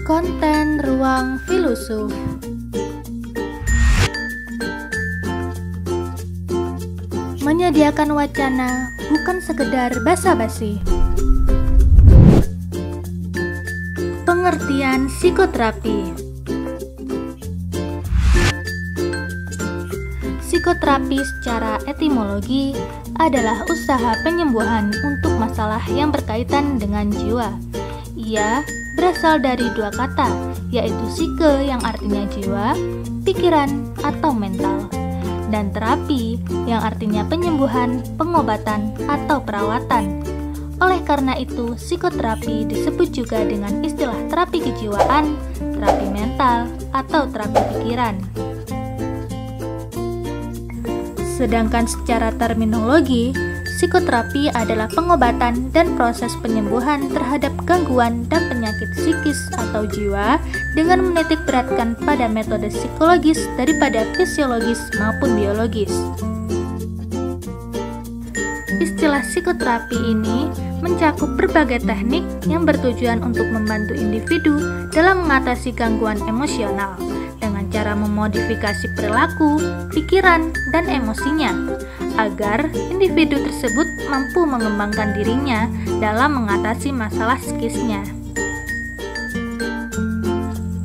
Konten Ruang Filosof. Menyediakan wacana bukan sekedar basa-basi. Pengertian psikoterapi. Psikoterapi secara etimologi adalah usaha penyembuhan untuk masalah yang berkaitan dengan jiwa. Ia berasal dari dua kata, yaitu psike yang artinya jiwa, pikiran, atau mental, dan terapi yang artinya penyembuhan, pengobatan, atau perawatan. Oleh karena itu, psikoterapi disebut juga dengan istilah terapi kejiwaan, terapi mental, atau terapi pikiran. Sedangkan secara terminologi, psikoterapi adalah pengobatan dan proses penyembuhan terhadap gangguan dan penyakit psikis atau jiwa dengan menitik beratkan pada metode psikologis daripada fisiologis maupun biologis. Istilah psikoterapi ini mencakup berbagai teknik yang bertujuan untuk membantu individu dalam mengatasi gangguan emosional dengan cara memodifikasi perilaku, pikiran, dan emosinya agar individu tersebut mampu mengembangkan dirinya dalam mengatasi masalah psikisnya.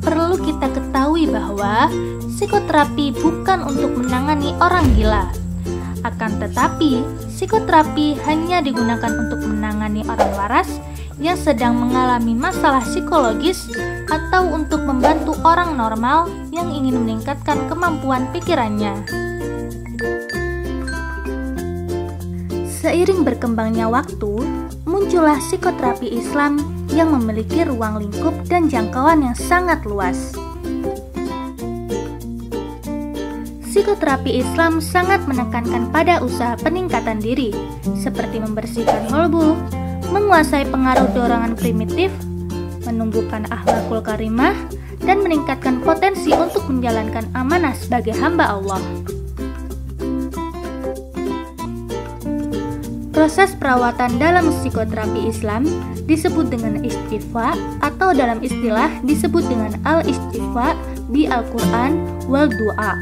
Perlu kita ketahui bahwa psikoterapi bukan untuk menangani orang gila. Akan tetapi, psikoterapi hanya digunakan untuk menangani orang waras yang sedang mengalami masalah psikologis atau untuk membantu orang normal yang ingin meningkatkan kemampuan pikirannya. Seiring berkembangnya waktu, muncullah psikoterapi Islam yang memiliki ruang lingkup dan jangkauan yang sangat luas. Psikoterapi Islam sangat menekankan pada usaha peningkatan diri, seperti membersihkan holbu, menguasai pengaruh dorongan primitif, menumbuhkan akhlakul karimah, dan meningkatkan potensi untuk menjalankan amanah sebagai hamba Allah. Proses perawatan dalam psikoterapi Islam disebut dengan istighfar atau dalam istilah disebut dengan al-istighfar bi Al-Quran wal du'a,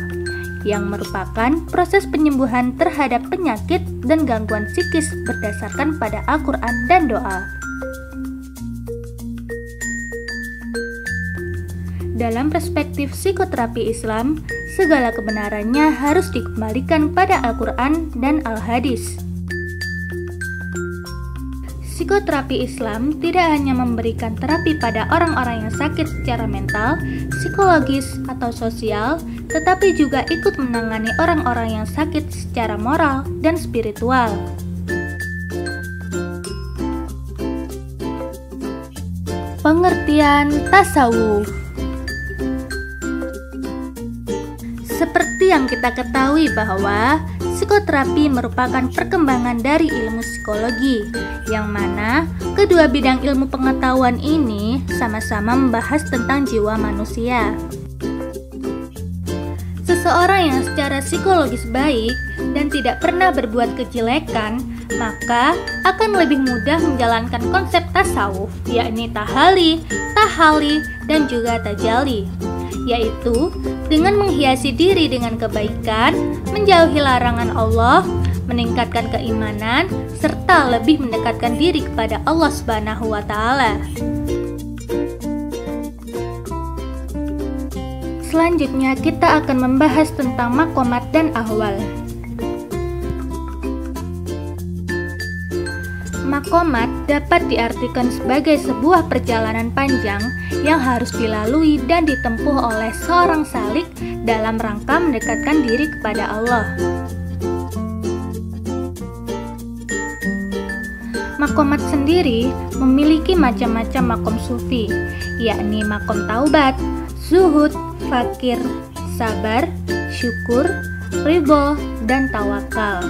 yang merupakan proses penyembuhan terhadap penyakit dan gangguan psikis berdasarkan pada Al-Quran dan doa. Dalam perspektif psikoterapi Islam, segala kebenarannya harus dikembalikan pada Al-Quran dan Al-Hadis. Psikoterapi Islam tidak hanya memberikan terapi pada orang-orang yang sakit secara mental, psikologis, atau sosial, tetapi juga ikut menangani orang-orang yang sakit secara moral dan spiritual. Pengertian tasawuf. Seperti yang kita ketahui bahwa psikoterapi merupakan perkembangan dari ilmu psikologi, yang mana kedua bidang ilmu pengetahuan ini sama-sama membahas tentang jiwa manusia. Seseorang yang secara psikologis baik dan tidak pernah berbuat kejelekan, maka akan lebih mudah menjalankan konsep tasawuf, yakni tahali, tahali, dan juga tajali, yaitu dengan menghiasi diri dengan kebaikan, menjauhi larangan Allah, meningkatkan keimanan, serta lebih mendekatkan diri kepada Allah Subhanahu wa Ta'ala. Selanjutnya kita akan membahas tentang maqamat dan ahwal. Maqamat dapat diartikan sebagai sebuah perjalanan panjang yang harus dilalui dan ditempuh oleh seorang salik dalam rangka mendekatkan diri kepada Allah. Maqamat sendiri memiliki macam-macam maqam sufi, yakni maqam taubat, zuhud, fakir, sabar, syukur, ridho, dan tawakal.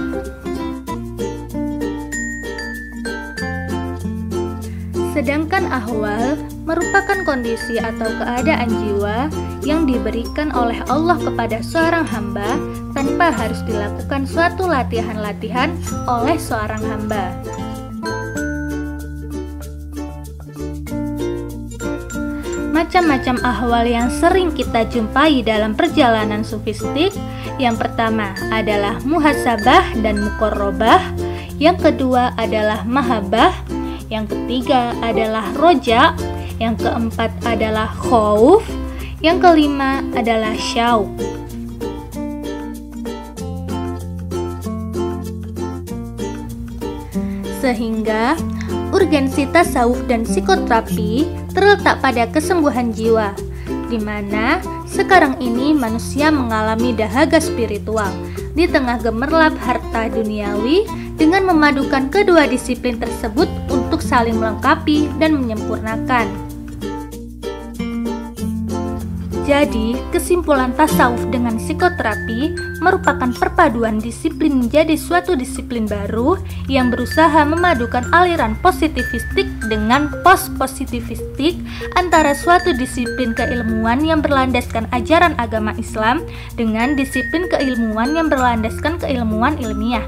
Sedangkan ahwal merupakan kondisi atau keadaan jiwa yang diberikan oleh Allah kepada seorang hamba tanpa harus dilakukan suatu latihan-latihan oleh seorang hamba. Macam-macam ahwal yang sering kita jumpai dalam perjalanan sufistik. Yang pertama adalah muhasabah dan muqarrabah. Yang kedua adalah mahabbah. Yang ketiga adalah roja. Yang keempat adalah khauf. Yang kelima adalah syauq. Sehingga urgensi tasawuf dan psikoterapi terletak pada kesembuhan jiwa, di mana sekarang ini manusia mengalami dahaga spiritual di tengah gemerlap harta duniawi dengan memadukan kedua disiplin tersebut untuk saling melengkapi dan menyempurnakan. Jadi, kesimpulan tasawuf dengan psikoterapi merupakan perpaduan disiplin menjadi suatu disiplin baru yang berusaha memadukan aliran positivistik dengan post-positivistik antara suatu disiplin keilmuan yang berlandaskan ajaran agama Islam dengan disiplin keilmuan yang berlandaskan keilmuan ilmiah.